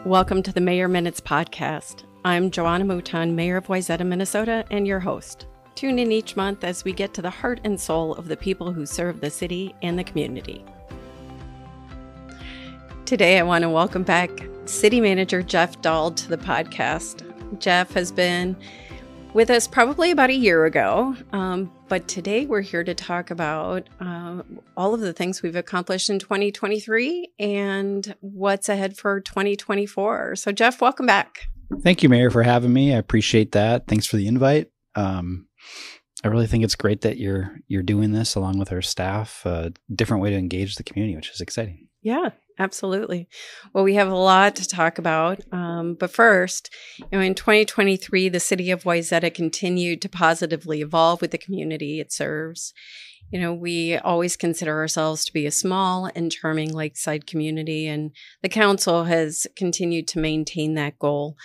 Welcome to the Mayor Minutes Podcast. I'm Joanna Mouton, Mayor of Wayzata, Minnesota, and your host. Tune in each month as we get to the heart and soul of the people who serve the city and the community. Today, I want to welcome back City Manager Jeff Dahl to the podcast. Jeff has been with us probably about a year ago, but today we're here to talk about all of the things we've accomplished in 2023 and what's ahead for 2024. So Jeff, welcome back. Thank you, Mayor, for having me. I appreciate that. Thanks for the invite. I really think it's great that you're doing this along with our staff, a different way to engage the community, which is exciting. Yeah, absolutely. Well, we have a lot to talk about. But first, in 2023, the city of Wayzata continued to positively evolve with the community it serves. We always consider ourselves to be a small and charming lakeside community, and the council has continued to maintain that goal.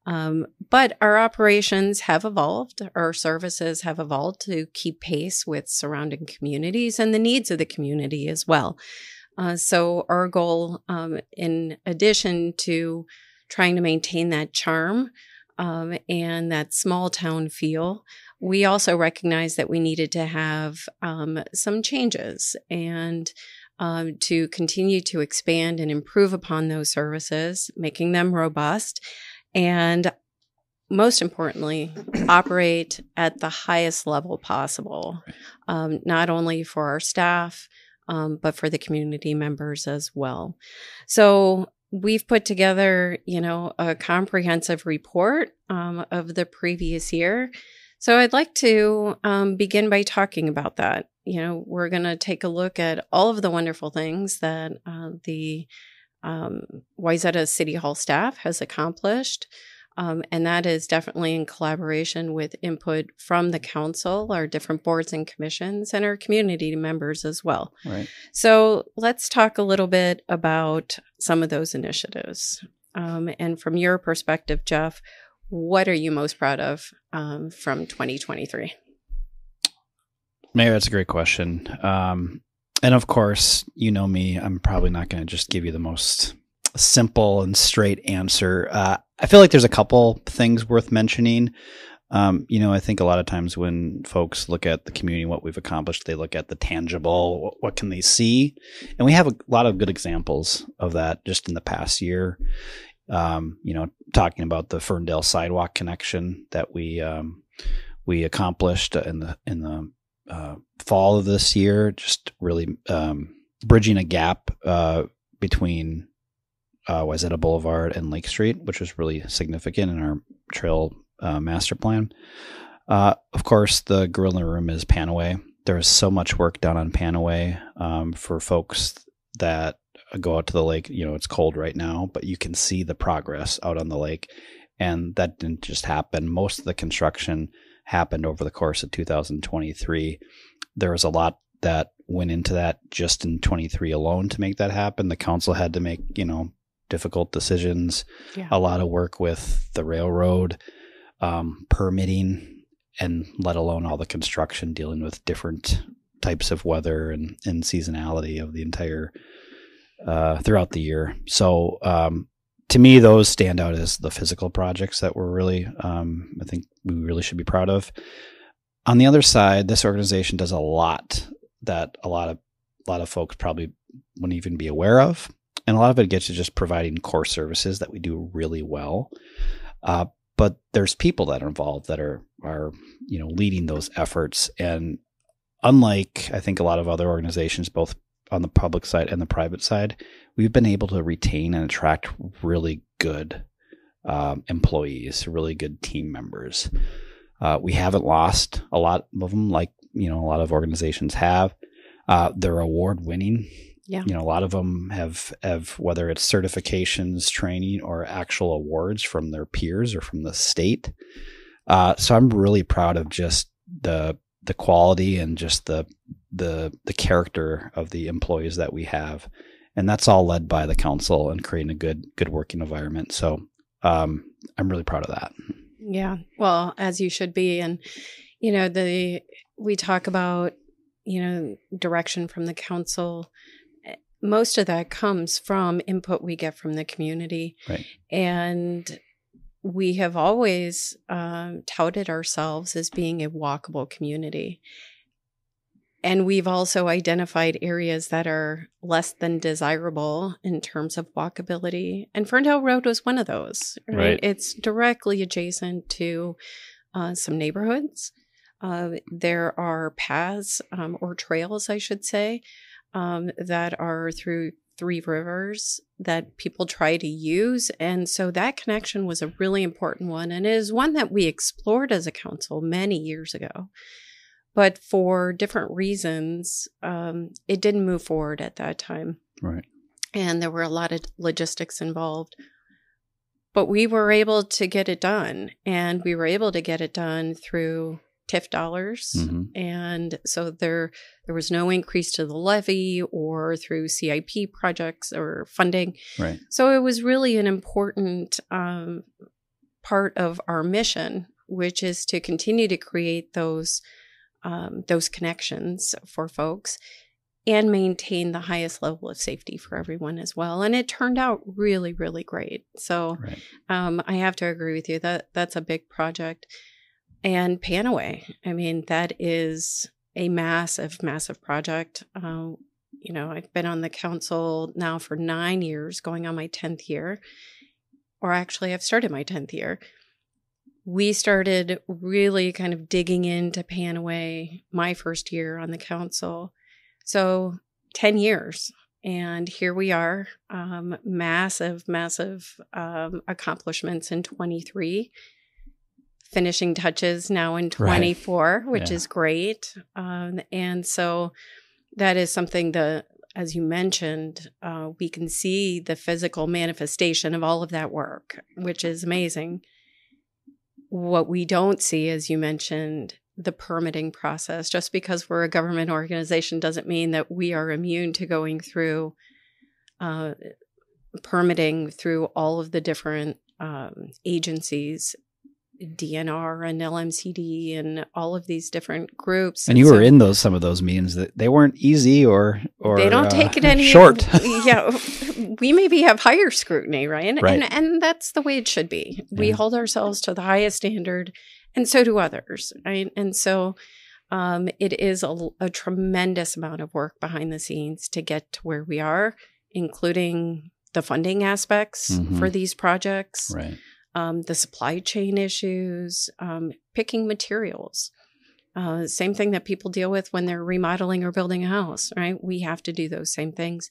But our operations have evolved. Our services have evolved to keep pace with surrounding communities and the needs of the community as well. So our goal, in addition to trying to maintain that charm and that small town feel, we also recognized that we needed to have some changes and to continue to expand and improve upon those services, making them robust, and most importantly, operate at the highest level possible, not only for our staff, but for the community members as well. So we've put together, a comprehensive report of the previous year. So I'd like to begin by talking about that. We're going to take a look at all of the wonderful things that the Wayzata City Hall staff has accomplished. And that is definitely in collaboration with input from the council, our different boards and commissions, and our community members as well. Right. So let's talk a little bit about some of those initiatives. And from your perspective, Jeff, what are you most proud of from 2023? Mayor, that's a great question. And of course, you know me, I'm probably not going to just give you the most simple and straight answer. I feel like there's a couple things worth mentioning. I think a lot of times when folks look at the community, what we've accomplished, they look at the tangible, what can they see? And we have a lot of good examples of that just in the past year. Talking about the Ferndale sidewalk connection that we accomplished in the fall of this year, just really bridging a gap between Wayzata Boulevard and Lake Street, which was really significant in our trail master plan. Of course, the Gorilla Room is Panaway. There is so much work done on Panaway for folks that go out to the lake. It's cold right now, but you can see the progress out on the lake. And that didn't just happen. Most of the construction happened over the course of 2023. There was a lot that went into that just in 23 alone to make that happen. The council had to make, difficult decisions, a lot of work with the railroad, permitting, and let alone all the construction dealing with different types of weather and seasonality of the entire throughout the year. So to me, those stand out as the physical projects that we're really, I think we really should be proud of. On the other side, this organization does a lot that a lot of folks probably wouldn't even be aware of. And a lot of it gets to just providing core services that we do really well. But there's people that are involved that are leading those efforts. And unlike, I think, a lot of other organizations, both on the public side and the private side, we've been able to retain and attract really good employees, really good team members. We haven't lost a lot of them like, a lot of organizations have. They're award-winning. Yeah. A lot of them have whether it's certifications, training, or actual awards from their peers or from the state. So I'm really proud of just the quality and just the character of the employees that we have. And that's all led by the council and creating a good working environment. So I'm really proud of that. Yeah. Well, as you should be. And, we talk about, direction from the council. most of that comes from input we get from the community. Right. And we have always touted ourselves as being a walkable community. And we've also identified areas that are less than desirable in terms of walkability. And Ferndale Road was one of those. Right? It's directly adjacent to some neighborhoods. There are paths or trails, I should say, that are through 3 rivers that people try to use. And so that connection was a really important one. And it is one that we explored as a council many years ago. But for different reasons, it didn't move forward at that time. Right. And there were a lot of logistics involved. But we were able to get it done. And we were able to get it done through TIF dollars. Mm-hmm. And so there was no increase to the levy or through CIP projects or funding. Right. So it was really an important part of our mission, which is to continue to create those connections for folks and maintain the highest level of safety for everyone as well. And it turned out really, really great. So I have to agree with you that that's a big project. And Panaway, I mean, that is a massive, massive project. I've been on the council now for 9 years, going on my 10th year. Or actually, I've started my 10th year. We started really kind of digging into Panaway my first year on the council. So 10 years. And here we are, massive, massive accomplishments in 23, finishing touches now in 24, which is great. And so that is something that, as you mentioned, we can see the physical manifestation of all of that work, which is amazing. What we don't see, as you mentioned, the permitting process. Just because we're a government organization doesn't mean that we are immune to going through permitting through all of the different agencies, DNR and LMCD and all of these different groups. And you were in some of those meetings that they weren't easy or they don't take it any short. Yeah, we maybe have higher scrutiny, right? And that's the way it should be. We hold ourselves to the highest standard, and so do others, right? And so it is a tremendous amount of work behind the scenes to get to where we are, including the funding aspects for these projects. Right. The supply chain issues, picking materials. Same thing that people deal with when they're remodeling or building a house, right? We have to do those same things.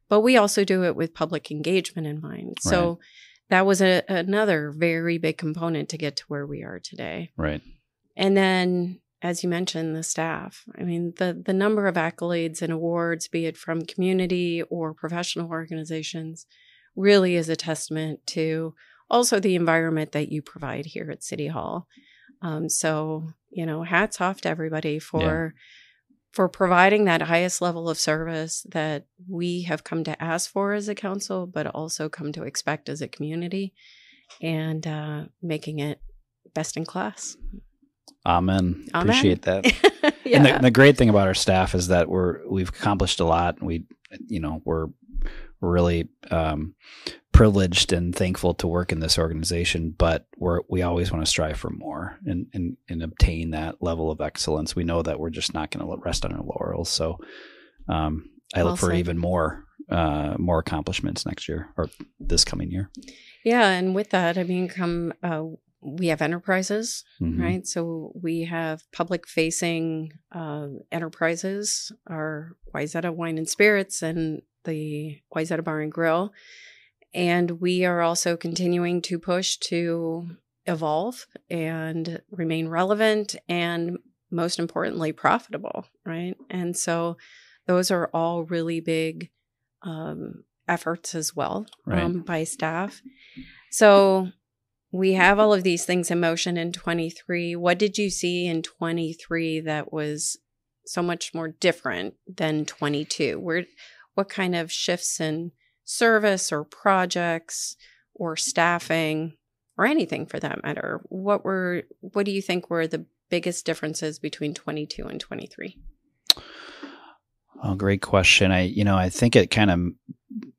But we also do it with public engagement in mind. So that was another very big component to get to where we are today. Right. And then, as you mentioned, the staff. I mean, the number of accolades and awards, be it from community or professional organizations, really is a testament to also the environment that you provide here at City Hall. So, hats off to everybody for providing that highest level of service that we have come to ask for as a council, but also come to expect as a community, and making it best in class. Amen. Appreciate that. Yeah. And the great thing about our staff is that we've accomplished a lot. We're really privileged and thankful to work in this organization, but we always want to strive for more and obtain that level of excellence. We know that we're just not going to rest on our laurels. So I look for even more accomplishments next year or this coming year. Yeah. And with that, I mean, we have enterprises, right? So we have public-facing enterprises, our Wayzata Wine and Spirits and the Wayzata Bar and Grill. And we are also continuing to push to evolve and remain relevant and, most importantly, profitable, right? And so those are all really big efforts as well by staff. So we have all of these things in motion in 23. What did you see in 23 that was so much more different than 22? What kind of shifts in service or projects or staffing or anything for that matter? What do you think were the biggest differences between 22 and 23? Oh, great question. I think it kind of,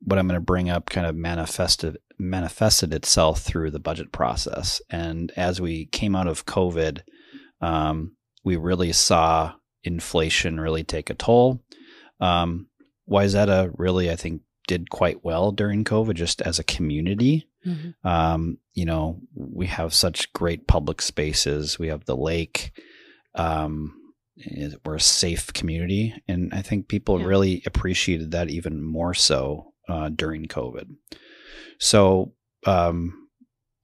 what I'm going to bring up kind of manifested itself through the budget process. And as we came out of COVID, we really saw inflation really take a toll. Wayzata really, I think, did quite well during COVID just as a community. Mm-hmm. We have such great public spaces. We have the lake. We're a safe community. And I think people really appreciated that even more so during COVID. So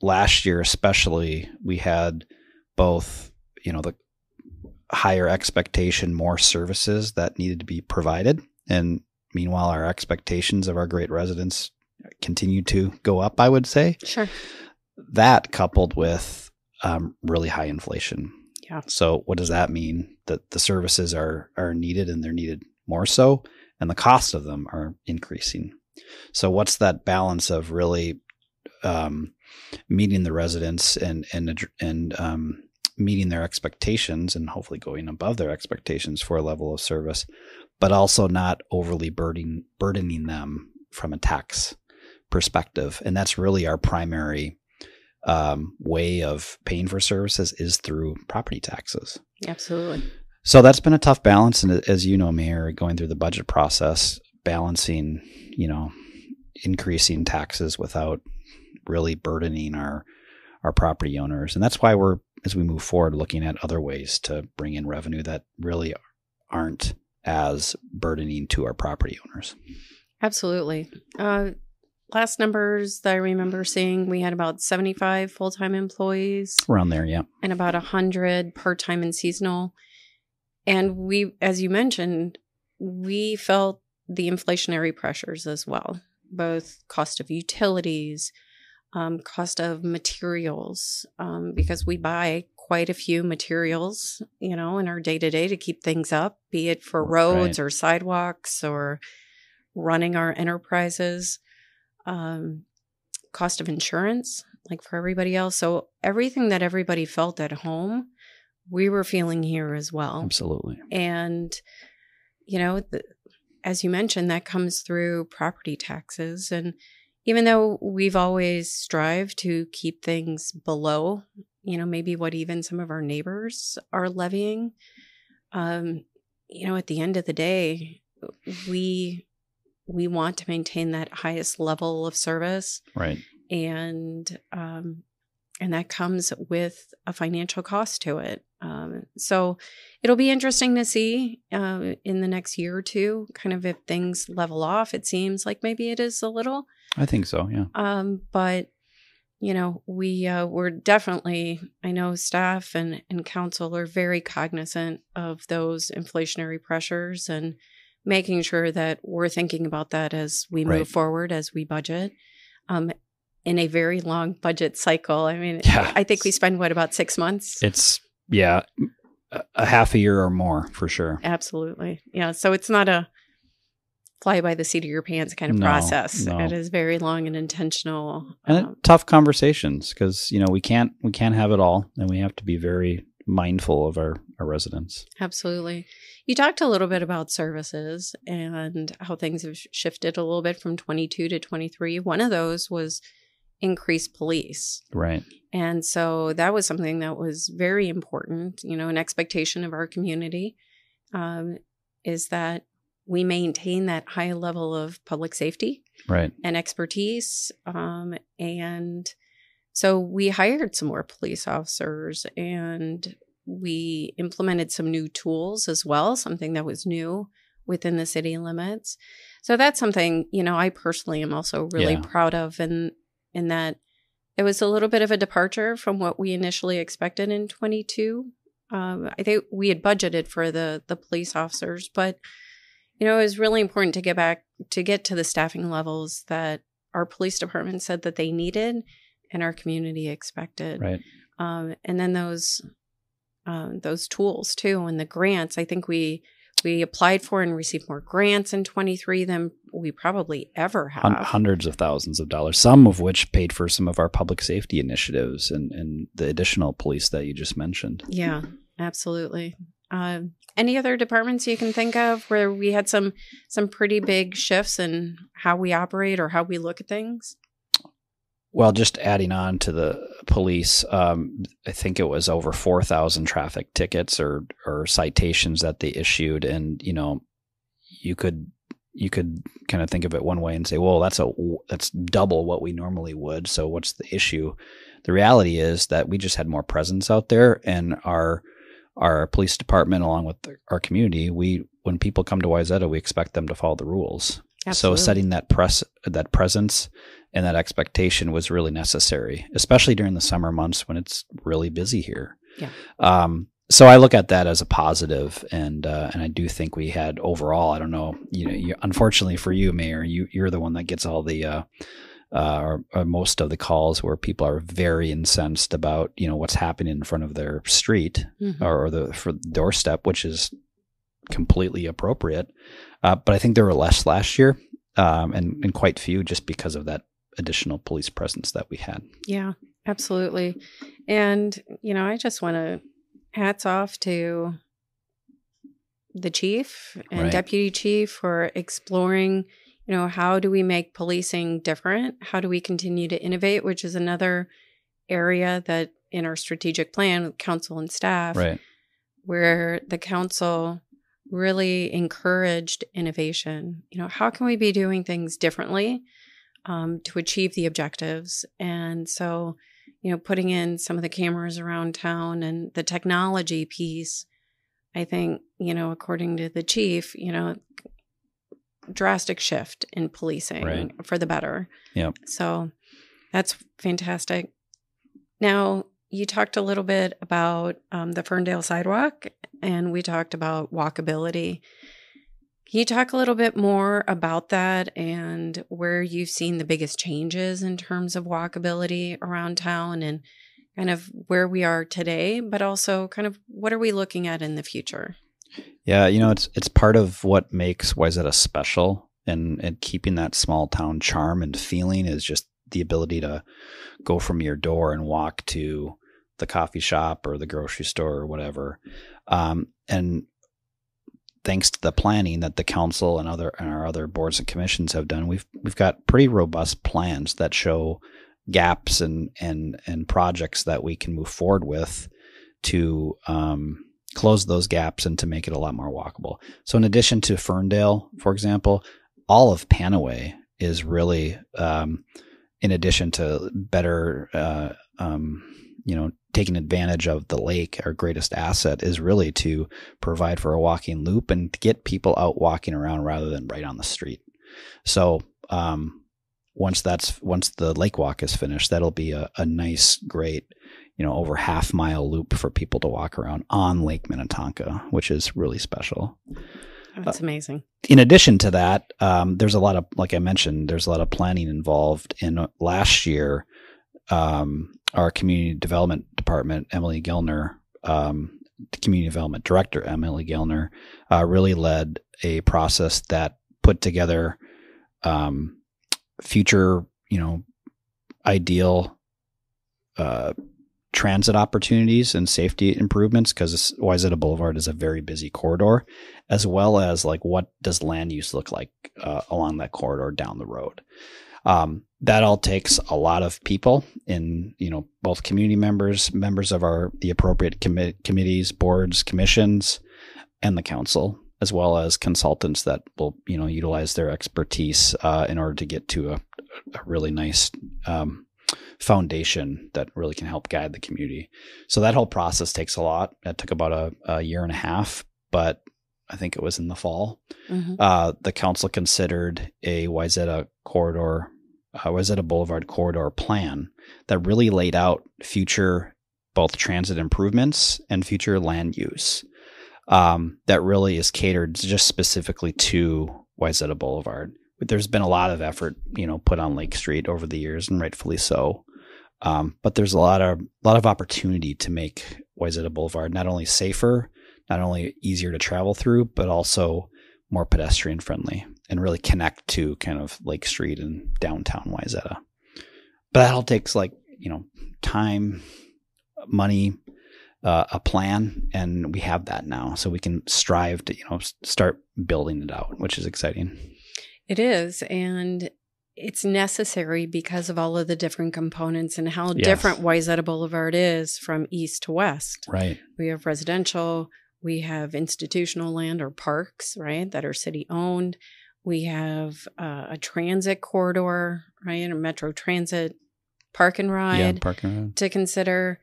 last year especially, we had both, the higher expectation, more services that needed to be provided. And meanwhile, our expectations of our great residents continue to go up, I would say. Sure. That coupled with really high inflation. Yeah. So what does that mean? That the services are needed, and they're needed more so, and the cost of them are increasing. So what's that balance of really meeting the residents and meeting their expectations, and hopefully going above their expectations for a level of service, but also not overly burdening them from a tax perspective? And that's really our primary way of paying for services, is through property taxes. Absolutely. So that's been a tough balance. And as you know, Mayor, going through the budget process, balancing, increasing taxes without really burdening our property owners. And that's why we're, as we move forward, looking at other ways to bring in revenue that really aren't as burdening to our property owners. Absolutely. Last numbers that I remember seeing, we had about 75 full-time employees. Around there, yeah. And about 100 part-time and seasonal. And we, as you mentioned, we felt the inflationary pressures as well, both cost of utilities, cost of materials, because we buy quite a few materials, in our day-to-day to keep things up, be it for roads or sidewalks or running our enterprises. Cost of insurance, like for everybody else. So everything that everybody felt at home, we were feeling here as well. Absolutely. And, as you mentioned, that comes through property taxes. And even though we've always strived to keep things below, maybe what even some of our neighbors are levying, at the end of the day, we want to maintain that highest level of service. Right. And that comes with a financial cost to it. So it'll be interesting to see in the next year or two, kind of if things level off. It seems like maybe it is a little. I think so, yeah. But, we're definitely, I know staff and council are very cognizant of those inflationary pressures and making sure that we're thinking about that as we move forward, as we budget. In a very long budget cycle. I mean, I think we spend, about 6 months? It's, a half a year or more for sure. Absolutely. Yeah. So it's not a fly by the seat of your pants kind of process. No. It is very long and intentional. And tough conversations, because, we can't have it all, and we have to be very mindful of our residents. Absolutely. You talked a little bit about services and how things have shifted a little bit from 22 to 23. One of those was increased police. Right. And so that was something that was very important. An expectation of our community is that we maintain that high level of public safety and expertise. And so we hired some more police officers, and we implemented some new tools as well, something that was new within the city limits. So that's something, I personally am also really proud of, in that it was a little bit of a departure from what we initially expected in 22. I think we had budgeted for the police officers, but, it was really important to get to the staffing levels that our police department said that they needed and our community expected. Right. And then those tools too, and the grants, I think we applied for and received more grants in 23 than we probably ever have. Hundreds of thousands of dollars, some of which paid for some of our public safety initiatives and the additional police that you just mentioned. Yeah, absolutely. Any other departments you can think of where we had some pretty big shifts in how we operate or how we look at things? Well, just adding on to the police, I think it was over 4,000 traffic tickets or citations that they issued, and you could kind of think of it one way and say, well, that's double what we normally would. So what's the issue? The reality is that we just had more presence out there, and our police department, along with our community, when people come to Wayzata, we expect them to follow the rules. Absolutely. So setting that presence and that expectation was really necessary, especially during the summer months when it's really busy here. Yeah. So I look at that as a positive, and I do think we had overall. I don't know, unfortunately for you, Mayor, you're the one that gets all the or most of the calls where people are very incensed about what's happening in front of their street or the doorstep, which is completely appropriate. But I think there were less last year, and quite few, just because of that additional police presence that we had. Yeah, absolutely. And I just want to hats off to the chief and Right. deputy chief for exploring, how do we make policing different? How do we continue to innovate, which is another area that in our strategic plan with council and staff, Right. where the council really encouraged innovation. How can we be doing things differently to achieve the objectives? And so, putting in some of the cameras around town and the technology piece, I think, according to the chief, drastic shift in policing Right. for the better. Yep. So that's fantastic. Now, you talked a little bit about the Ferndale sidewalk, and we talked about walkability. Can you talk a little bit more about that and where you've seen the biggest changes in terms of walkability around town and kind of where we are today, but also kind of what are we looking at in the future? Yeah, it's part of what makes Wayzata special, and keeping that small town charm and feeling is just the ability to go from your door and walk to the coffee shop or the grocery store or whatever. And thanks to the planning that the council and our other boards and commissions have done, we've got pretty robust plans that show gaps and projects that we can move forward with to close those gaps and to make it a lot more walkable. So in addition to Ferndale, for example, all of Panaway is really, in addition to better, taking advantage of the lake, our greatest asset is really to provide for a walking loop and to get people out walking around rather than right on the street. So once the lake walk is finished, that'll be a nice, great, over half-mile loop for people to walk around on Lake Minnetonka, which is really special. That's amazing. In addition to that, there's a lot of, like I mentioned, there's a lot of planning involved. In last year, our community development department, Emily Gellner, community development director, Emily Gellner, really led a process that put together future, ideal transit opportunities and safety improvements, because Wayzata Boulevard is a very busy corridor, as well as like what does land use look like along that corridor down the road. That all takes a lot of people in, both community members of the appropriate committees, boards, commissions, and the council, as well as consultants that will, utilize their expertise in order to get to a really nice foundation that really can help guide the community. So that whole process takes a lot. That took about a year and a half, but I think it was in the fall. Mm-hmm. The council considered a Wayzata Boulevard corridor plan that really laid out future both transit improvements and future land use that really is catered just specifically to Wayzata Boulevard. There's been a lot of effort, put on Lake Street over the years, and rightfully so. But there's a lot of opportunity to make Wayzata Boulevard not only safer, not only easier to travel through, but also more pedestrian friendly and really connect to kind of Lake Street and downtown Wayzata. But that all takes time, money, a plan, and we have that now, so we can strive to start building it out, which is exciting. It is, and it's necessary because of all of the different components and how different Wayzata Boulevard is from east to west. Right. We have residential, we have institutional land or parks, right, that are city owned. We have a transit corridor, right, a metro transit park and ride, to consider.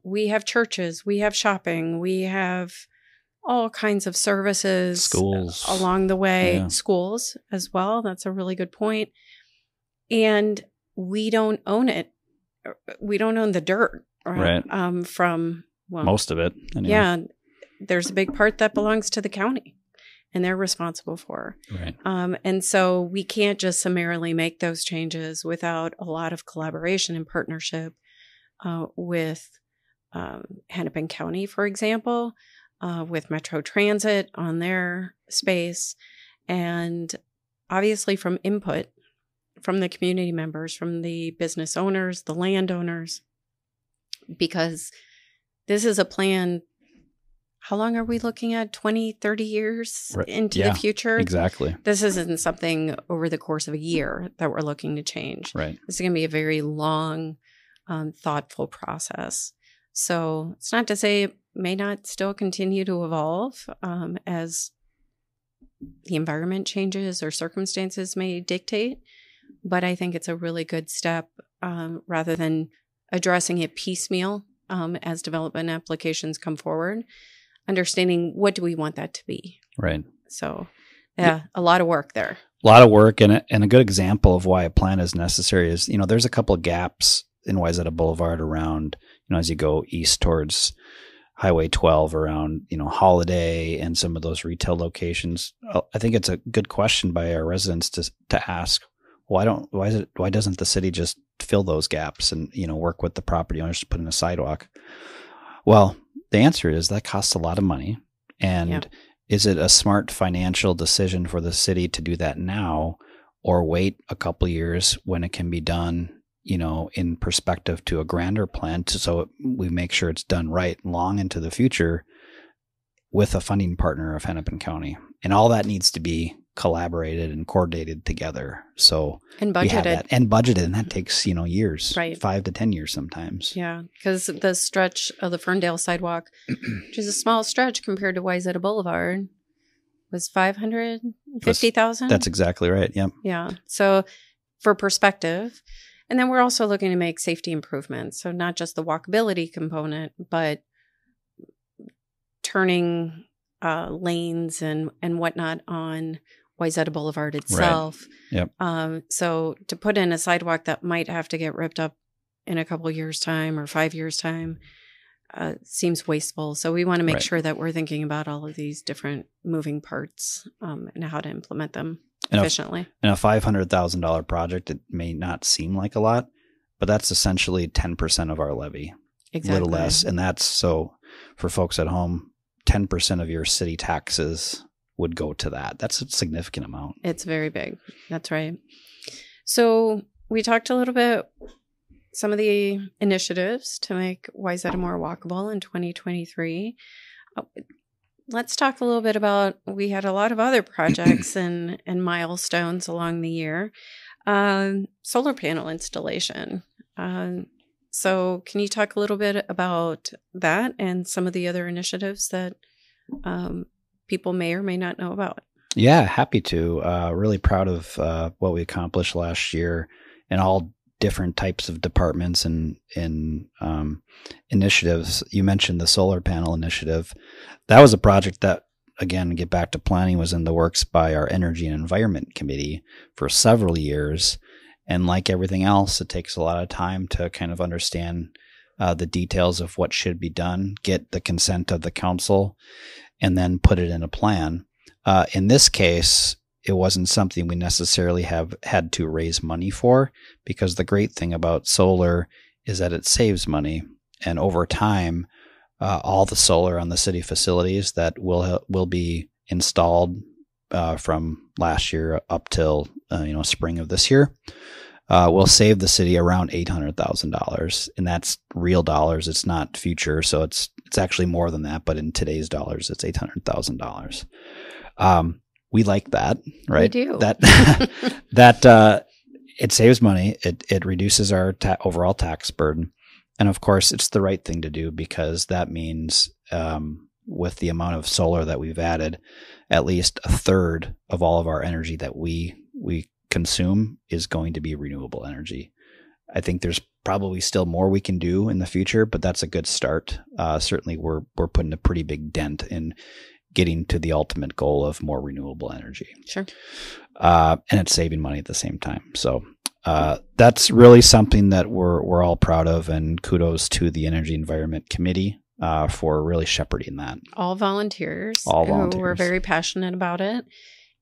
We have churches, we have shopping, we have all kinds of services, schools along the way, schools as well. That's a really good point. And we don't own it. We don't own the dirt, right? From most of it. Anyway. Yeah, there's a big part that belongs to the county, and they're responsible for. Right. And so we can't just summarily make those changes without a lot of collaboration and partnership with Hennepin County, for example, with Metro Transit on their space, and obviously from input from the community members, from the business owners, the landowners, because this is a plan. How long are we looking at? 20, 30 years into the future? Exactly. This isn't something over the course of a year that we're looking to change. Right. This is going to be a very long, thoughtful process. So it's not to say it may not still continue to evolve as the environment changes or circumstances may dictate. But I think it's a really good step rather than addressing it piecemeal as development applications come forward, understanding what do we want that to be. Right. So, a lot of work there. A lot of work, and a good example of why a plan is necessary is, there's a couple of gaps in Wayzata Boulevard around, as you go east towards Highway 12 around, Holiday and some of those retail locations. I think it's a good question by our residents to ask, why doesn't the city just fill those gaps and, work with the property owners to put in a sidewalk? Well, the answer is that costs a lot of money. And is it a smart financial decision for the city to do that now or wait a couple of years when it can be done, in perspective to a grander plan so we make sure it's done right long into the future with a funding partner of Hennepin County? And all that needs to be collaborated and coordinated together. So and budgeted. We have that, and budgeted, and that takes, years, right. 5 to 10 years sometimes. Yeah, because the stretch of the Ferndale sidewalk, which is a small stretch compared to Wayzata Boulevard, was $550,000. That's exactly right. Yep. Yeah. So for perspective, and then we're also looking to make safety improvements. So not just the walkability component, but turning lanes and whatnot on Wayzata Boulevard itself. Right. Yep. So to put in a sidewalk that might have to get ripped up in a couple of years' time or 5 years' time seems wasteful. So we want to make sure that we're thinking about all of these different moving parts and how to implement them efficiently. In a $500,000 project, it may not seem like a lot, but that's essentially 10% of our levy. Exactly. A little less. And that's, so for folks at home, 10% of your city taxes would go to that. That's a significant amount. It's very big. That's right. So we talked a little bit some of the initiatives to make Wayzata more walkable in 2023. Let's talk a little bit about, we had a lot of other projects and milestones along the year. Solar panel installation. So can you talk a little bit about that and some of the other initiatives that people may or may not know about? Yeah, happy to. Really proud of what we accomplished last year in all different types of departments and initiatives. You mentioned the solar panel initiative. That was a project that, again, get back to planning, was in the works by our Energy and Environment Committee for several years. And like everything else, it takes a lot of time to kind of understand the details of what should be done, get the consent of the council, and then put it in a plan. In this case, it wasn't something we necessarily have had to raise money for, because the great thing about solar is that it saves money. And over time, all the solar on the city facilities that will be installed from last year up till spring of this year will save the city around $800,000, and that's real dollars. It's not future, so it's actually more than that. But in today's dollars, it's $800,000. We like that, right? We do. That it saves money. It reduces our overall tax burden, and of course, it's the right thing to do because that means with the amount of solar that we've added, at least a third of all of our energy that we consume is going to be renewable energy. I think there's probably still more we can do in the future, but that's a good start. Certainly, we're putting a pretty big dent in getting to the ultimate goal of more renewable energy. Sure. And it's saving money at the same time. So that's really something that we're all proud of, and kudos to the Energy Environment Committee for really shepherding that. All volunteers. All volunteers. Who were very passionate about it.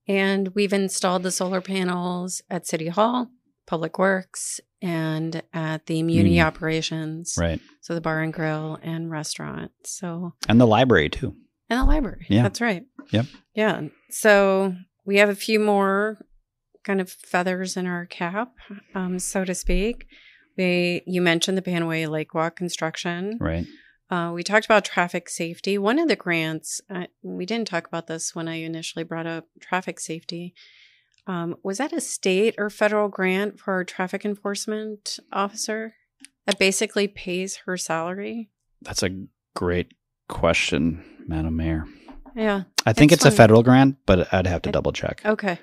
And we've installed the solar panels at City Hall, Public Works, and at the Muni operations. Right. So the bar and grill and restaurant. And the library too. And the library. Yeah. That's right. Yep. Yeah. So we have a few more kind of feathers in our cap, so to speak. You mentioned the Panaway Lake Walk construction. Right. We talked about traffic safety. One of the grants, we didn't talk about this when I initially brought up traffic safety. Was that a state or federal grant for a traffic enforcement officer that basically pays her salary? That's a great question, Madam Mayor. Yeah. I think it's a federal grant, but I'd have to double check. Okay.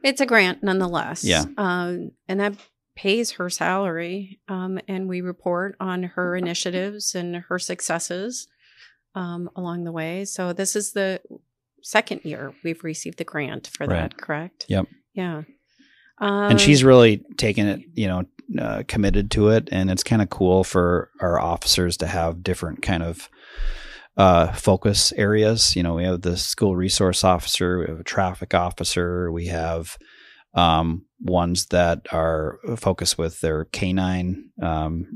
It's a grant nonetheless. Yeah. And that pays her salary, and we report on her initiatives and her successes along the way. So this is the second year we've received the grant for that, correct? Yep. Yeah. And she's really taken it, committed to it, and it's kind of cool for our officers to have different kind of focus areas. We have the school resource officer, we have a traffic officer, we have ones that are focused with their canine,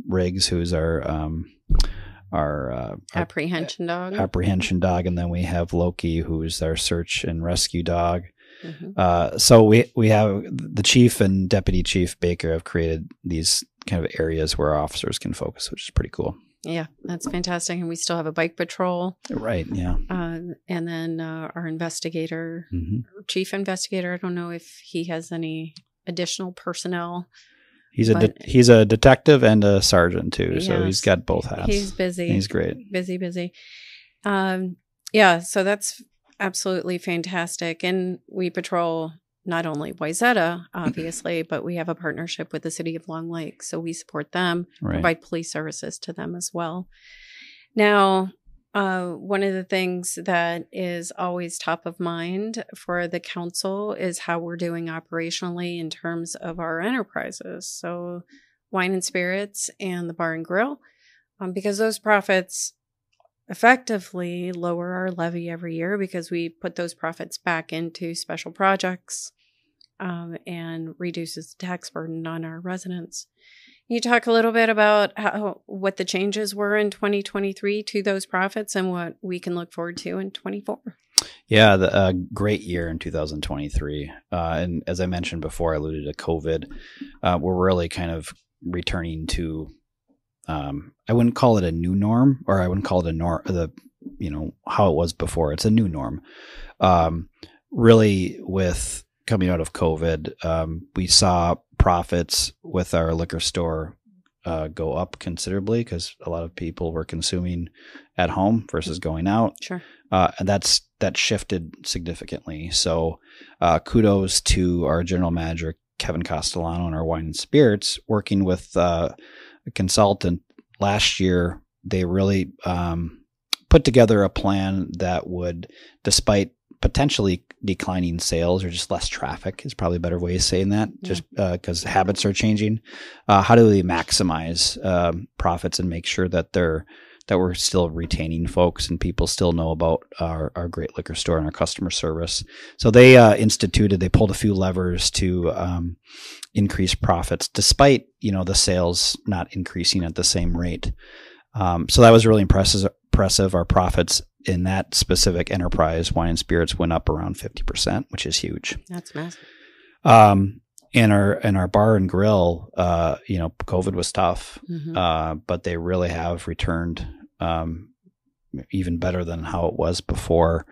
Riggs, who's our apprehension dog. Apprehension dog, and then we have Loki, who's our search and rescue dog. Mm-hmm. So we have the chief and deputy chief Baker have created these kind of areas where officers can focus, which is pretty cool. Yeah, that's fantastic. And we still have a bike patrol. Right, yeah. And then our investigator, chief investigator, I don't know if he has any additional personnel. He's a detective and a sergeant too, yes, so he's got both hats. He's busy. He's great. Busy. Yeah, so that's absolutely fantastic. And we patrol not only Wayzata, obviously, but we have a partnership with the city of Long Lake. So we support them, provide police services to them as well. Now, one of the things that is always top of mind for the council is how we're doing operationally in terms of our enterprises. So wine and spirits and the bar and grill, because those profits effectively lower our levy every year because we put those profits back into special projects and reduces the tax burden on our residents. Can you talk a little bit about what the changes were in 2023 to those profits and what we can look forward to in 24? Yeah, a great year in 2023. And as I mentioned before, I alluded to COVID. We're really kind of returning to, I wouldn't call it a new norm, or I wouldn't call it how it was before. It's a new norm. Really, with coming out of COVID, we saw profits with our liquor store go up considerably because a lot of people were consuming at home versus going out. Sure. And that shifted significantly. So kudos to our general manager, Kevin Castellano, and our wine and spirits, working with a consultant last year. They really put together a plan that would, despite potentially declining sales or just less traffic is probably a better way of saying that, just because habits are changing. How do we maximize profits and make sure that we're still retaining folks and people still know about our great liquor store and our customer service? So they pulled a few levers to increase profits despite, the sales not increasing at the same rate. So that was really impressive. Our profits in that specific enterprise, wine and spirits, went up around 50%, which is huge. That's massive. And our bar and grill, COVID was tough, Mm-hmm. but they really have returned even better than how it was before.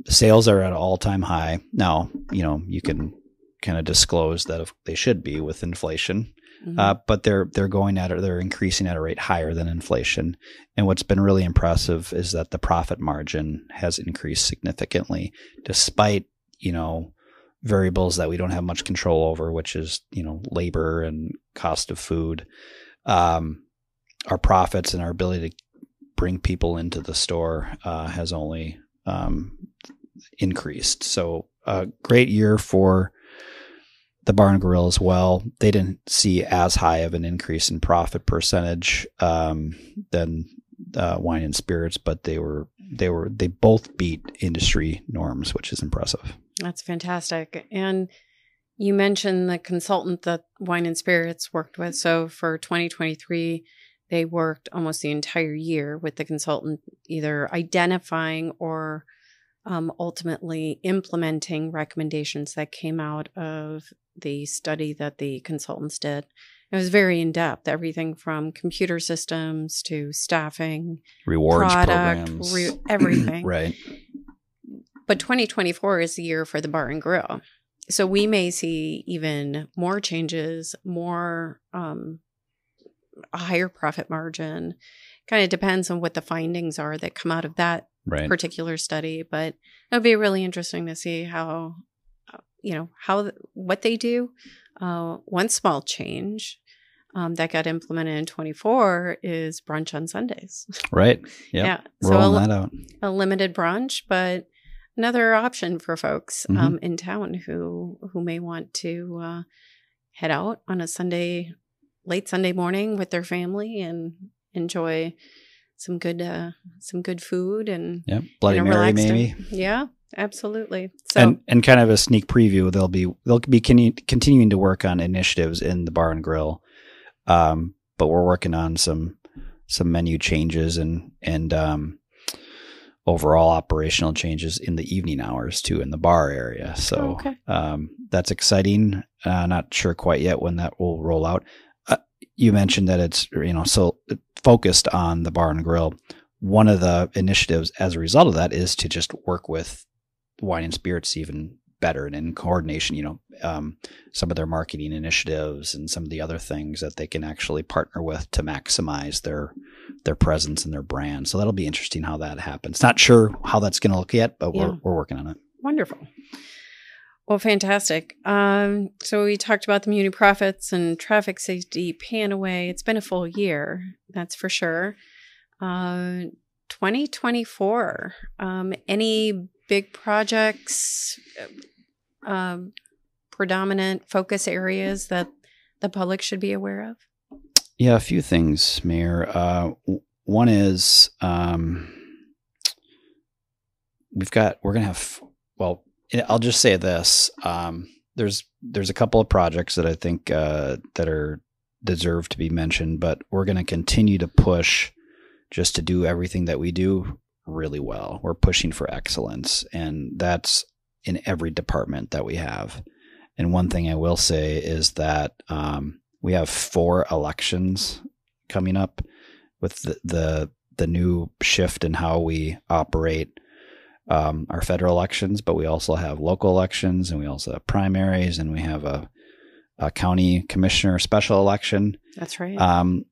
Sales are at an all-time high. Now, you can kind of disclose that if they should be with inflation, but they're increasing at a rate higher than inflation. And what's been really impressive is that the profit margin has increased significantly, despite, variables that we don't have much control over, which is, labor and cost of food. Our profits and our ability to bring people into the store has only increased. So a great year for the Bar and Grill as well. They didn't see as high of an increase in profit percentage than wine and spirits, but they both beat industry norms, which is impressive. That's fantastic. And you mentioned the consultant that Wine and Spirits worked with. So for 2023, they worked almost the entire year with the consultant, either identifying or ultimately implementing recommendations that came out of the study that the consultants did. It was very in-depth, everything from computer systems to staffing, rewards product, programs, everything. Right. But 2024 is the year for the Bar and Grill. So we may see even more changes, more a higher profit margin. Kind of depends on what the findings are that come out of that particular study. But it'll be really interesting to see how what they do. One small change that got implemented in 24 is brunch on Sundays. Right. Yep. Yeah. Rolling that out. A limited brunch, but another option for folks in town who may want to head out on a late Sunday morning with their family and enjoy some good food and Bloody Mary maybe. Yeah, absolutely. So and kind of a sneak preview, they'll be continuing to work on initiatives in the Bar and Grill, but we're working on some menu changes and overall operational changes in the evening hours too in the bar area. So that's exciting. Not sure quite yet when that will roll out. You mentioned that it's so focused on the Bar and Grill. One of the initiatives as a result of that is to just work with Wine and Spirits even better and in coordination, some of their marketing initiatives and some of the other things that they can actually partner with to maximize their presence and their brand. So that'll be interesting how that happens. Not sure how that's going to look yet, but we're working on it. Wonderful. Well, fantastic. So we talked about the Muni Profits and Traffic Safety Panaway. It's been a full year, that's for sure. 2024, any big projects, predominant focus areas that the public should be aware of? Yeah, a few things, Mayor. One is we're going to have, I'll just say this. There's a couple of projects that I think that deserve to be mentioned, but we're going to continue to push just to do everything that we do really well. We're pushing for excellence, and that's in every department that we have. And one thing I will say is that we have 4 elections coming up with the new shift in how we operate our federal elections, but we also have local elections, and we also have primaries, and we have a county commissioner special election. That's right.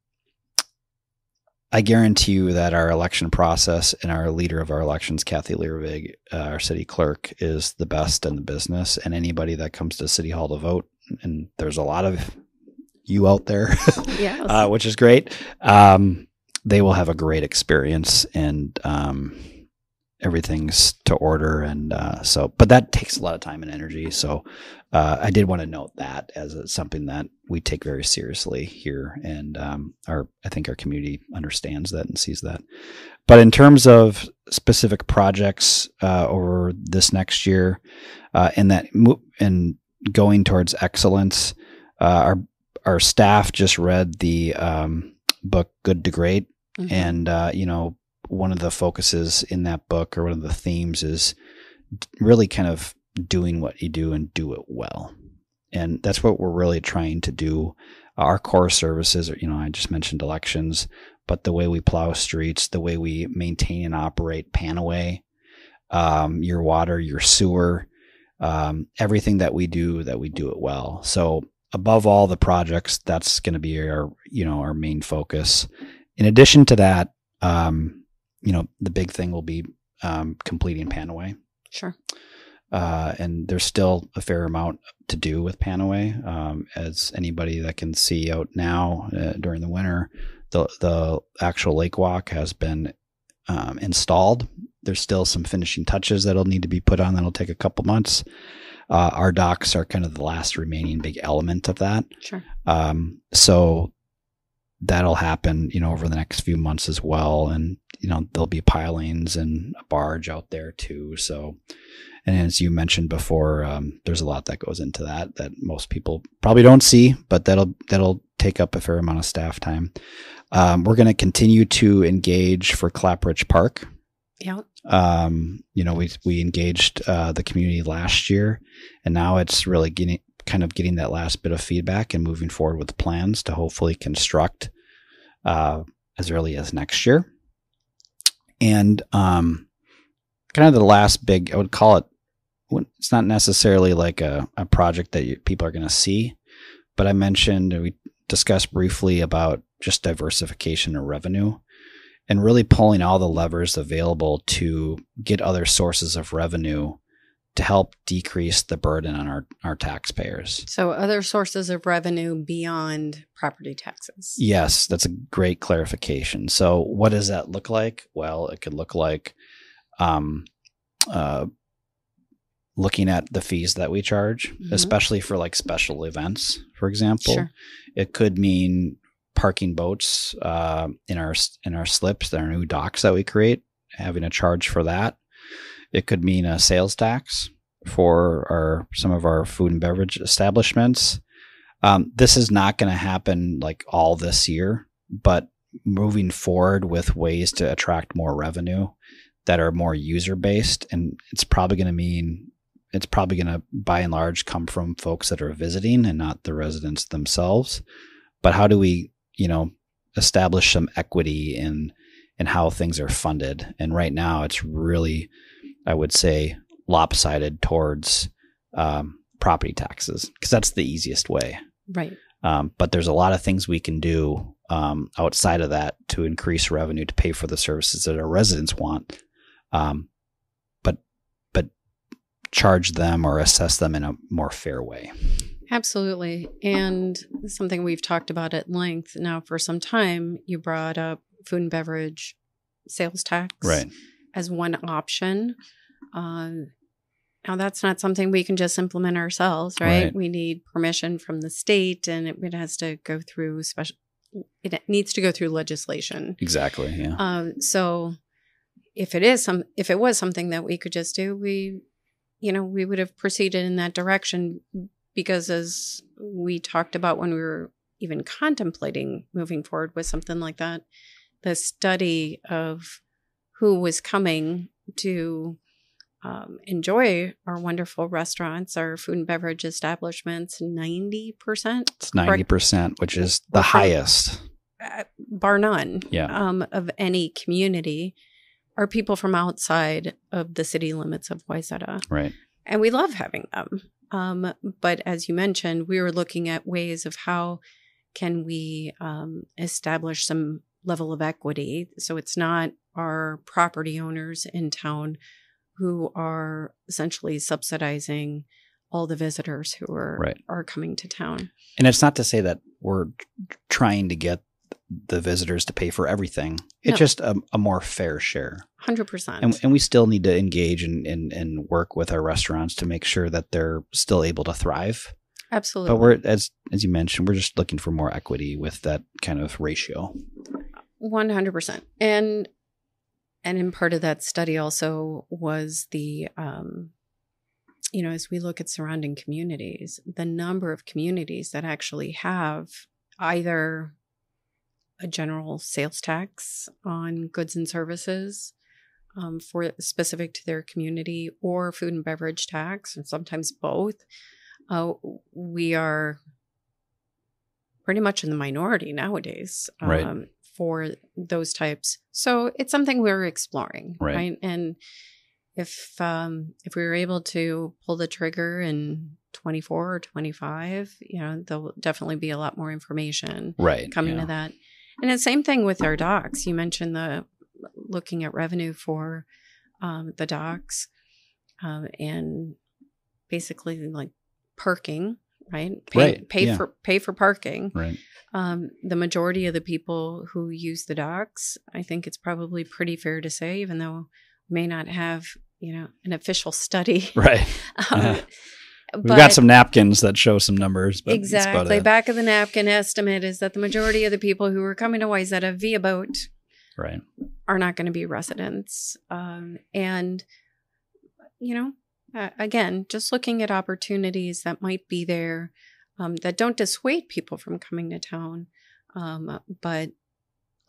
I guarantee you that our election process and our leader of our elections, Kathy Learvig, our city clerk, is the best in the business. And anybody that comes to City Hall to vote, and there's a lot of you out there, yes. Which is great, they will have a great experience, and everything's to order. And but that takes a lot of time and energy. So I did want to note that as something that we take very seriously here. And I think our community understands that and sees that. But in terms of specific projects over this next year and going towards excellence, our staff just read the book Good to Great. Mm-hmm. And, one of the focuses in that book, or one of the themes, is really kind of doing what you do and do it well. And that's what we're really trying to do. Our core services are, I just mentioned elections, but the way we plow streets, the way we maintain and operate Panaway, your water, your sewer, everything that we do it well. So above all the projects, that's going to be our main focus. In addition to that, the big thing will be completing Panaway. Sure. And there's still a fair amount to do with Panaway. As anybody that can see out now during the winter, the actual lake walk has been installed. There's still some finishing touches that'll need to be put on. That'll take a couple months. Our docks are kind of the last remaining big element of that. Sure. So that'll happen, over the next few months as well. And, there'll be pilings and a barge out there too. So, and as you mentioned before, there's a lot that goes into that most people probably don't see, but that'll take up a fair amount of staff time. We're going to continue to engage for Clapridge Park. Yeah. We engaged the community last year, and now it's really getting that last bit of feedback and moving forward with plans to hopefully construct as early as next year. And kind of the last big, I would call it, it's not necessarily like a project that people are going to see, but I mentioned, we discussed briefly about just diversification of revenue and really pulling all the levers available to get other sources of revenue to help decrease the burden on our taxpayers. So other sources of revenue beyond property taxes. Yes, that's a great clarification. So what does that look like? Well, it could look like looking at the fees that we charge, especially for like special events, for example. Sure. It could mean parking boats in our slips, our new docks that we create, having a charge for that. It could mean a sales tax for some of our food and beverage establishments. This is not going to happen like all this year, but moving forward with ways to attract more revenue that are more user based, and it's probably going to by and large come from folks that are visiting and not the residents themselves. But how do we, establish some equity in how things are funded? And right now it's really, I would say, lopsided towards property taxes, because that's the easiest way. Right. But there's a lot of things we can do outside of that to increase revenue to pay for the services that our residents want, but charge them or assess them in a more fair way. Absolutely. And something we've talked about at length now for some time, you brought up food and beverage sales tax as one option. Now, that's not something we can just implement ourselves, right? We need permission from the state, and it has to go through it needs to go through legislation. Exactly. Yeah. So if it was something that we could just do, we would have proceeded in that direction, because as we talked about when we were even contemplating moving forward with something like that, the study of who was coming to enjoy our wonderful restaurants, our food and beverage establishments, 90%. It's 90%, which is the highest. Bar none. Yeah. Of any community are people from outside of the city limits of Wayzata. Right. And we love having them. But as you mentioned, we were looking at ways of how can we establish some level of equity. So it's not our property owners in town who are essentially subsidizing all the visitors who are coming to town. And it's not to say that we're trying to get the visitors to pay for everything. It's just a more fair share. 100%. And we still need to engage and work with our restaurants to make sure that they're still able to thrive. Absolutely. But we're, as you mentioned, we're just looking for more equity with that kind of ratio. 100%. And in part of that study also was the, as we look at surrounding communities, the number of communities that actually have either a general sales tax on goods and services for specific to their community, or food and beverage tax, and sometimes both. we are pretty much in the minority nowadays Right. for those types. So it's something we're exploring, Right. And if we were able to pull the trigger in 24 or 25, there'll definitely be a lot more information coming to that. And the same thing with our docks. You mentioned looking at revenue for the docks and basically like parking, right? Pay for parking. Right. The majority of the people who use the docks, I think it's probably pretty fair to say, even though we may not have, an official study. Right. We've got some napkins that show some numbers. But exactly. Back of the napkin estimate is that the majority of the people who are coming to Wayzata via boat are not going to be residents. Again, just looking at opportunities that might be there that don't dissuade people from coming to town, but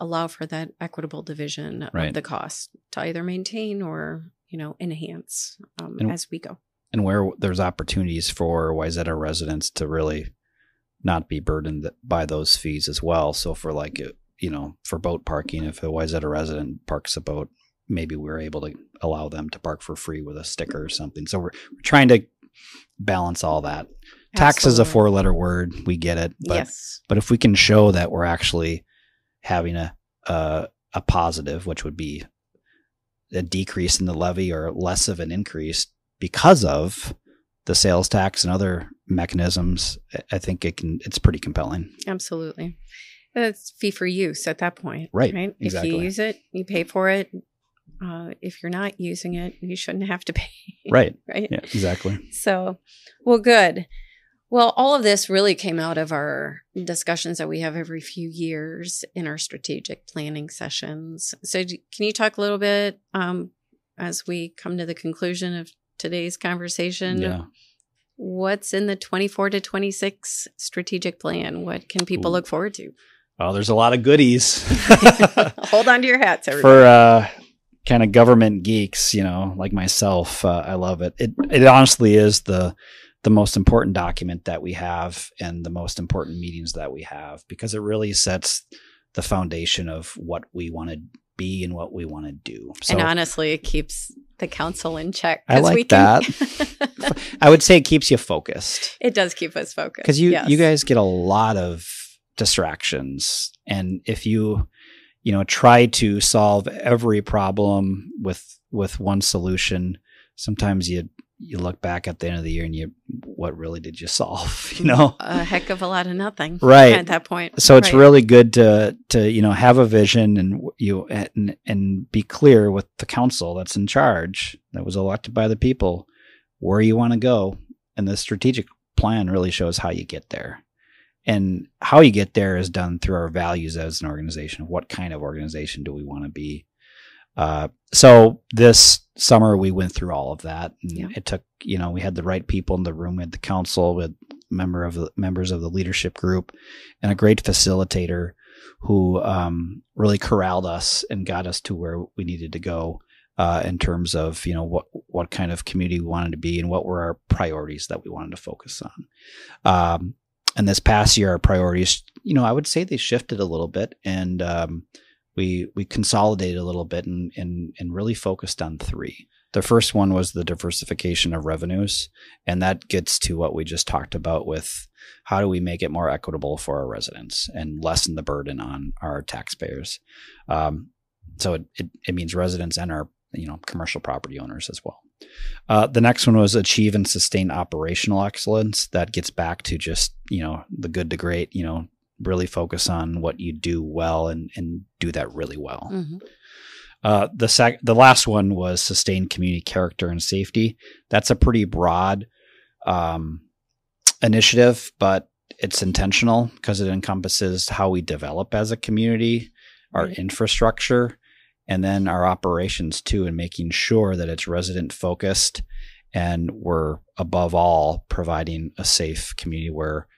allow for that equitable division of the cost to either maintain or, enhance as we go. And where there's opportunities for Wayzata residents to really not be burdened by those fees as well. So for for boat parking, if a Wayzata resident parks a boat, maybe we're able to allow them to park for free with a sticker or something. So we're trying to balance all that. Absolutely. Tax is a 4-letter word. We get it. But, yes. But if we can show that we're actually having a positive, which would be a decrease in the levy or less of an increase because of the sales tax and other mechanisms, I think it's pretty compelling. Absolutely. It's fee for use at that point. Right. Exactly. If you use it, you pay for it. If you're not using it, you shouldn't have to pay. Right. Right. Yeah, exactly. So, well, good. Well, all of this really came out of our discussions that we have every few years in our strategic planning sessions. So can you talk a little bit as we come to the conclusion of today's conversation? Yeah. What's in the 24 to 26 strategic plan? What can people look forward to? Well, there's a lot of goodies. Hold on to your hats, everybody. For kind of government geeks, like myself, I love it. It honestly is the most important document that we have and the most important meetings that we have, because it really sets the foundation of what we want to be and what we want to do. So, and honestly, it keeps the council in check. I like that. I would say it keeps you focused. It does keep us focused. Because you guys get a lot of distractions. And if you try to solve every problem with one solution, sometimes you look back at the end of the year and what really did you solve? A heck of a lot of nothing, right? At that point, so it's really good to have a vision and be clear with the council that's in charge, that was elected by the people, where you want to go, and the strategic plan really shows how you get there. And how you get there is done through our values as an organization. What kind of organization do we want to be? So this summer we went through all of that. And it took, we had the right people in the room. We had the council with members of the leadership group and a great facilitator who really corralled us and got us to where we needed to go in terms of, what kind of community we wanted to be and what were our priorities that we wanted to focus on. And this past year, our priorities, I would say they shifted a little bit, and we consolidated a little bit and really focused on 3. The first one was the diversification of revenues, and that gets to what we just talked about with how do we make it more equitable for our residents and lessen the burden on our taxpayers. So it means residents and our commercial property owners as well. The next one was achieve and sustain operational excellence. That gets back to just, the good to great, really focus on what you do well and do that really well. Mm-hmm. The last one was sustain community character and safety. That's a pretty broad initiative, but it's intentional because it encompasses how we develop as a community, our infrastructure, and then our operations too, and making sure that it's resident focused and we're above all providing a safe community where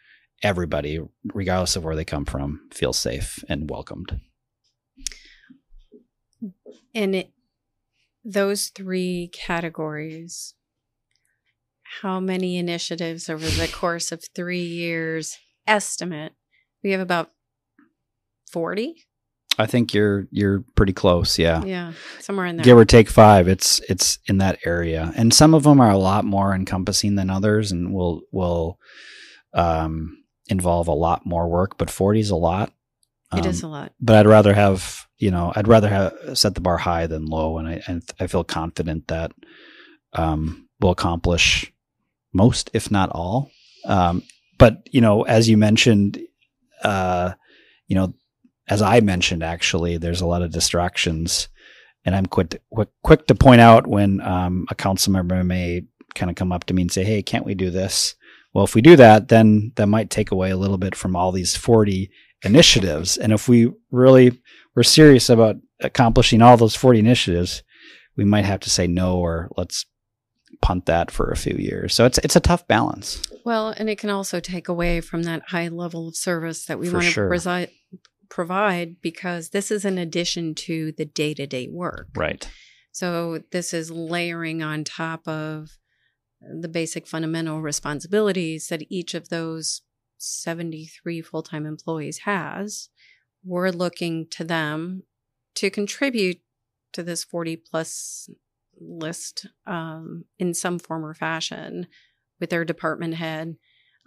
everybody, regardless of where they come from, feels safe and welcomed. And those 3 categories, how many initiatives over the course of 3 years, estimate, we have about 40? I think you're pretty close. Yeah. Yeah. Somewhere in there. Give or take 5. It's in that area. And some of them are a lot more encompassing than others and will involve a lot more work, but 40 is a lot. It is a lot. But I'd rather have set the bar high than low. And I feel confident that we'll accomplish most, if not all. But, as you mentioned, as I mentioned, actually, there's a lot of distractions. And I'm quick to point out when a council member may kind of come up to me and say, hey, can't we do this? Well, if we do that, then that might take away a little bit from all these 40 initiatives. And if we really were serious about accomplishing all those 40 initiatives, we might have to say no, or let's punt that for a few years. So it's a tough balance. Well, and it can also take away from that high level of service that we For want to sure. provide, because this is in addition to the day-to-day work. Right. So this is layering on top of the basic fundamental responsibilities that each of those 73 full-time employees has. We're looking to them to contribute to this 40 plus list in some form or fashion with their department head,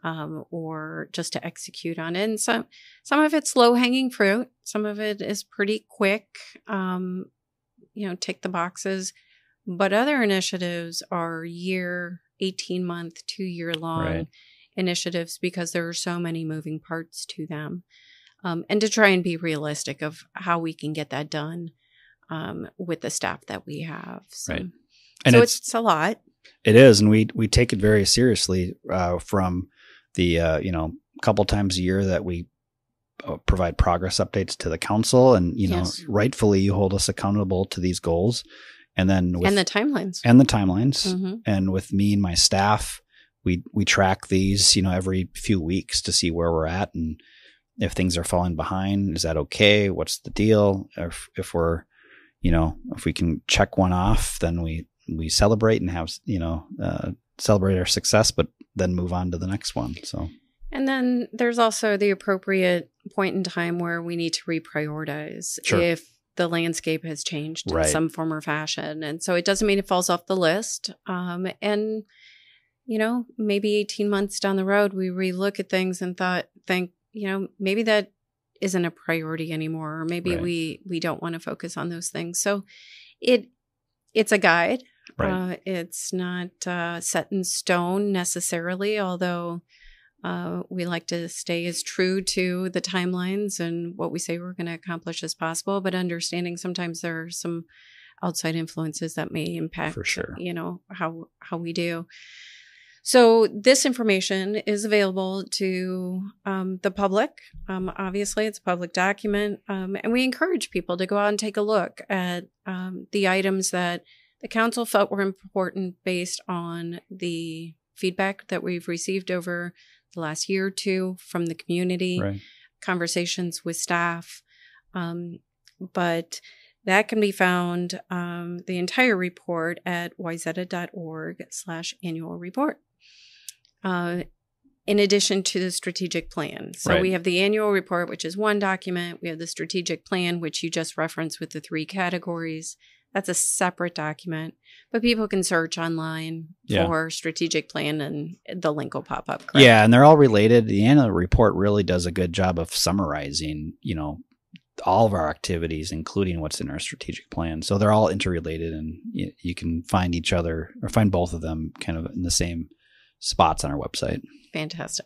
or just to execute on it. And some of it's low-hanging fruit. Some of it is pretty quick, tick the boxes. But other initiatives are 18-month, 2-year long initiatives, because there are so many moving parts to them. And to try and be realistic of how we can get that done with the staff that we have. So, right. And so it's a lot. It is. And we take it very seriously from the, couple times a year that we provide progress updates to the council. And, Yes. rightfully you hold us accountable to these goals. And then And the timelines. Mm-hmm. And with me and my staff, we track these, every few weeks to see where we're at. And if things are falling behind, is that okay? What's the deal? If we're, if we can check one off, then we celebrate and have, celebrate our success, but then move on to the next one. So. And then there's also the appropriate point in time where we need to reprioritize. Sure. If the landscape has changed in Right. some form or fashion. And so it doesn't mean it falls off the list. And, maybe 18 months down the road, we relook at things and think, maybe that isn't a priority anymore, or maybe Right. we don't want to focus on those things. So it's a guide. Right. It's not set in stone necessarily, although we like to stay as true to the timelines and what we say we're going to accomplish as possible, but understanding sometimes there are some outside influences that may impact, For sure. how we do. So this information is available to the public. Obviously, it's a public document, and we encourage people to go out and take a look at the items that the council felt were important based on the feedback that we've received over the last year or two from the community, Right. conversations with staff. But that can be found, the entire report at wayzata.org/annual report. In addition to the strategic plan. So Right. we have the annual report, which is one document. We have the strategic plan, which you just referenced with the 3 categories. That's a separate document, but people can search online Yeah. for strategic plan and the link will pop up. Correct? Yeah, and they're all related. The annual report really does a good job of summarizing, all of our activities, including what's in our strategic plan. So they're all interrelated, and you can find each other or find both of them kind of in the same spots on our website. Fantastic.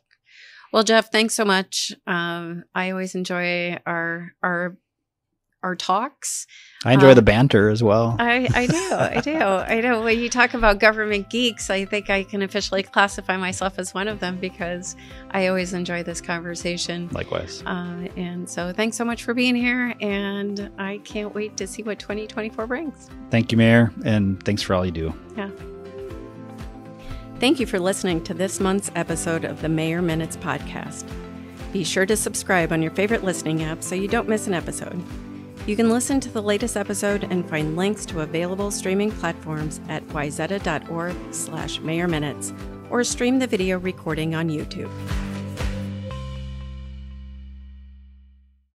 Well, Jeff, thanks so much. I always enjoy our talks. I enjoy the banter as well. I do. When you talk about government geeks, I think I can officially classify myself as one of them because I always enjoy this conversation. Likewise. And so thanks so much for being here. And I can't wait to see what 2024 brings. Thank you, Mayor. And thanks for all you do. Yeah. Thank you for listening to this month's episode of the Mayor Minutes podcast. Be sure to subscribe on your favorite listening app so you don't miss an episode. You can listen to the latest episode and find links to available streaming platforms at wayzata.org/mayorminutes or stream the video recording on YouTube.